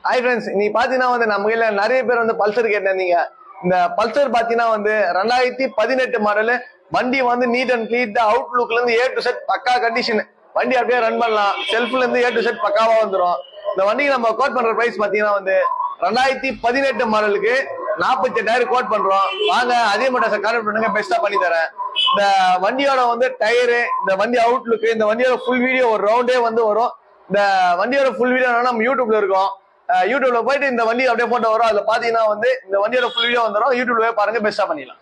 Hi friends, இன்னைக்கு பாத்தீங்கன்னா வந்து நம்ம கையில நிறைய பேர் வந்து பல்சர் கேட்டிருந்தீங்க. இந்த பல்சர் பாத்தீங்கன்னா வந்து 2018 மாடலு. வண்டி வந்து நீட் அண்ட் கிளீன், அவுட்லுக்ல இருந்து A to Z பக்கா கண்டிஷன். வண்டி அப்படியே ரன் பண்ணலாம். செல்ஃப்ல இருந்து A to Z பக்காவா வந்துடும். இந்த வண்டிக்கு நம்ம கோட் பண்ற பிரைஸ் பாத்தீங்கன்னா வந்து 2018 மாடலுக்கு 48,000 கோட் பண்றோம். வாங்க அதே மட்டும் கான்டாக்ட் பண்ணுங்க, பெஸ்டா பண்ணி தரேன். இந்த வண்டியோட வந்து டயரு, இந்த வண்டி அவுட்லுக், இந்த வண்டியோட ஃபுல் வீடியோ ஒரு ரவுண்டே வந்து வரும். இந்த வண்டியோட ஃபுல் வீடியோ நம்ம யூடியூப்ல இருக்கோம். யூடியூப்ல போயிட்டு இந்த வண்டி அப்படியே போட்டோ வரும். அதுல பாத்தீங்கன்னா வந்து இந்த வண்டியோட ஃபுல் வீடியோ வந்துடும். யூடியூப்ல பாருங்க, பெஸ்டா பண்ணிடலாம்.